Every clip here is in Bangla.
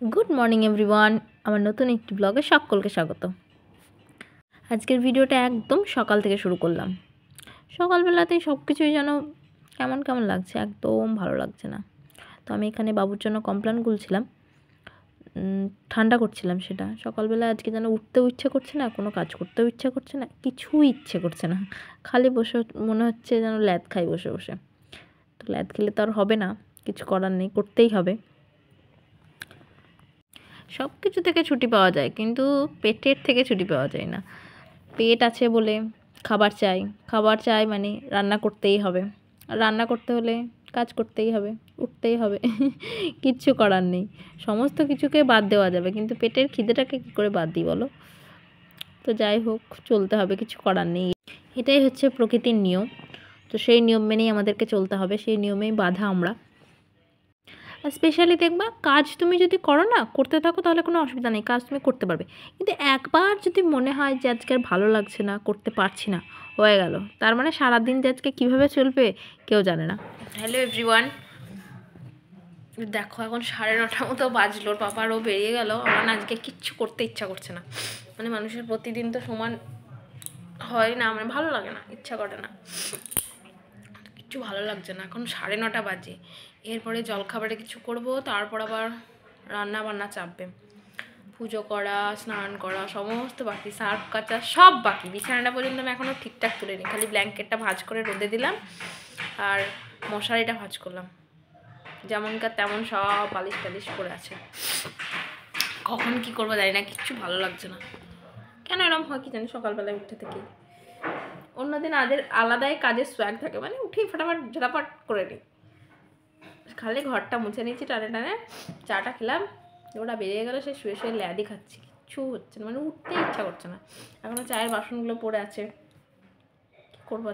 গুড মর্নিং এভরিওয়ান, আমার নতুন একটি ব্লগে সকলকে স্বাগত। আজকের ভিডিওটা একদম সকাল থেকে শুরু করলাম। সকালবেলাতেই সব কিছুই যেন কেমন কেমন লাগছে, একদম ভালো লাগছে না। তো আমি এখানে বাবুর জন্য কমপ্লেন গুলছিলাম, ঠান্ডা করছিলাম সেটা। সকালবেলা আজকে যেন উঠতেও ইচ্ছে করছে না, কোনো কাজ করতেও ইচ্ছে করছে না, কিছুই ইচ্ছে করছে না। খালি বসে মনে হচ্ছে যেন ল্যাদ খাই বসে বসে। তো ল্যাদ খেলে তো আর হবে না, কিছু করার নেই, করতেই হবে। সব কিছু থেকে ছুটি পাওয়া যায়, কিন্তু পেটের থেকে ছুটি পাওয়া যায় না। পেট আছে বলে খাবার চাই মানে রান্না করতেই হবে। আর রান্না করতে হলে কাজ করতেই হবে, উঠতেই হবে। কিচ্ছু করার নেই। সমস্ত কিছুকে বাদ দেওয়া যাবে, কিন্তু পেটের খিদেটাকে কী করে বাদ দিই বলো? তো যাই হোক, চলতে হবে, কিছু করার নেই। এটাই হচ্ছে প্রকৃতির নিয়ম। তো সেই নিয়ম মেনেই আমাদেরকে চলতে হবে, সেই নিয়মেই বাঁধা আমরা। আর স্পেশালি দেখবা, কাজ তুমি যদি করো না, করতে থাকো, তাহলে কোনো অসুবিধা নেই, কাজ তুমি করতে পারবে। কিন্তু একবার যদি মনে হয় যে আজকে আর ভালো লাগছে না, করতে পারছি না, হয়ে গেল, তার মানে সারাদিন যে আজকে কীভাবে চলবে কেউ জানে না। হ্যালো এভরিওয়ান, দেখো এখন 9:30 মতো বাজলো, পাপারও বেরিয়ে গেল। আমার না আজকে কিচ্ছু করতে ইচ্ছা করছে না। মানে মানুষের প্রতিদিন তো সমান হয় না, মানে ভালো লাগে না, ইচ্ছা করে না, কিচ্ছু ভালো লাগছে না। এখন 9:30 বাজে, এরপরে জলখাবারে কিছু করব, তারপর আবার রান্না বান্না চাপবে। পুজো করা, স্নান করা সমস্ত বাকি, সার্ফ কাচা সব বাকি। বিছানাটা পর্যন্ত আমি এখনও ঠিকঠাক তুলে নিই, খালি ব্ল্যাঙ্কেটটা ভাঁজ করে রোদে দিলাম আর মশারিটা ভাঁজ করলাম। যেমনকার তেমন সব বালিশ টালিশ করে আছে। কখন কি করবো জানি না, কিচ্ছু ভালো লাগছে না। কেন এরকম হয় কি জানি, সকালবেলায় উঠে থেকে অন্যদিন আলাদাই কাজের সোয়াগ থাকে, মানে উঠেই ফটাফট ঝটাপট করে নিই। খালি ঘরটা মুছে নিয়েছি, টানে চাটা খেলাম, ওরা বেরিয়ে গেলো, সে শুয়ে শুয়ে ল্যাদি খাচ্ছি, কিচ্ছু হচ্ছে না, মানে উঠতে ইচ্ছা করছে না। এখনও চায়ের বাসনগুলো পড়ে আছে, কী করবো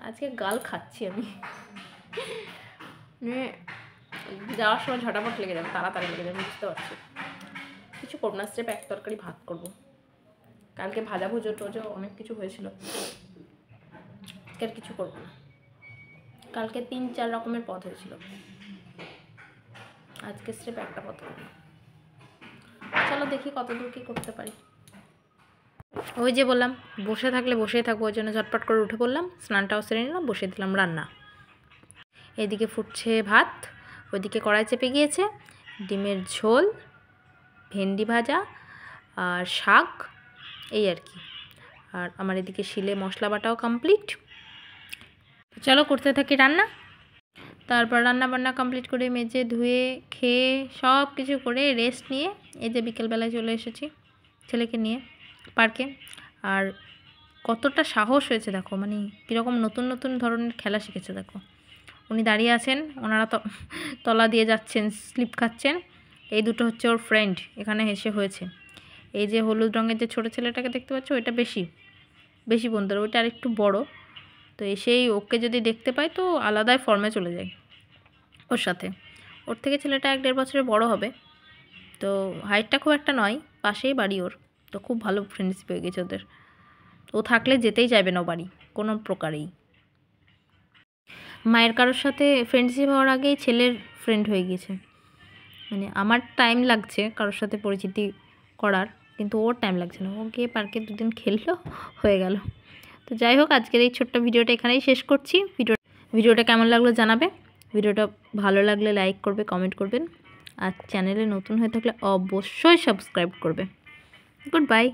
আজকে গাল খাচ্ছি আমি। মানে যাওয়ার সময় ঝটাপট লেগে যাবে, তাড়াতাড়ি লেগে যাবে, বুঝতে পারছি। কিছু করবো না, স্টেপ এক তরকারি ভাত করবো। কালকে ভাজা ভুজো টোজো অনেক কিছু হয়েছিল, আজকে আর কিছু করবো না। কালকে 3-4 রকমের পদ হয়েছিল, আজকে স্টেপ একটা পদ করবো। চলো দেখি কত দূর কী করতে পারি। ওই যে বললাম, বসে থাকলে বসেই থাকবো, ওই জন্য ঝটপট করে উঠে পড়লাম, স্নানটাও সেরে নিলাম, বসিয়ে দিলাম রান্না। এদিকে ফুটছে ভাত, ওইদিকে কড়াই চেপে গিয়েছে, ডিমের ঝোল, ভেন্ডি ভাজা আর শাক, এই আর কি। আর আমার এদিকে শিলে মশলা বাটাও কমপ্লিট। চলো করতে থাকি রান্না। তারপর রান্না বান্না কমপ্লিট করে মেজে ধুয়ে খেয়ে সব কিছু করে রেস্ট নিয়ে এই যে বিকেলবেলায় চলে এসেছি ছেলেকে নিয়ে পার্কে। আর কতটা সাহস হয়েছে দেখো, মানে কীরকম নতুন নতুন ধরনের খেলা শিখেছে দেখো। উনি দাঁড়িয়ে আছেন, ওনারা তো তলা দিয়ে যাচ্ছেন, স্লিপ খাচ্ছেন। এই দুটো হচ্ছে ওর ফ্রেন্ড, এখানে হেসে হয়েছে। এই যে হলুদ রঙের যে ছোটো ছেলেটাকে দেখতে পাচ্ছ, ওইটা বেশি বন্ধুরা, ওইটা আর একটু বড়ো। তো এসেই ওকে যদি দেখতে পাই তো আলাদাই ফর্মে চলে যায় ওর সাথে। ওর থেকে ছেলেটা 1-1.5 বছরের বড় হবে, তো হাইটটা খুব একটা নয়, পাশেই বাড়ি ওর। তো খুব ভালো ফ্রেন্ডশিপ হয়ে গেছে ওদের। ও থাকলে যেতেই চাইবে না ও বাড়ি কোনো প্রকারেই। মায়ের কারোর সাথে ফ্রেন্ডশিপ হওয়ার আগেই ছেলের ফ্রেন্ড হয়ে গিয়েছে। মানে আমার টাইম লাগছে কারোর সাথে পরিচিতি করার, কিন্তু ওর টাইম লাগছে না, ও গিয়ে পার্কে 2 দিন খেললো, হয়ে গেল। তো যাই হোক, আজকের এই ছোট্ট ভিডিওটা এখানেই শেষ করছি। ভিডিওটা কেমন লাগলো জানাবে। ভিডিওটা ভালো লাগলে লাইক করবে, কমেন্ট করবেন। আর চ্যানেলে নতুন হয়ে থাকলে অবশ্যই সাবস্ক্রাইব করবে। Good bye.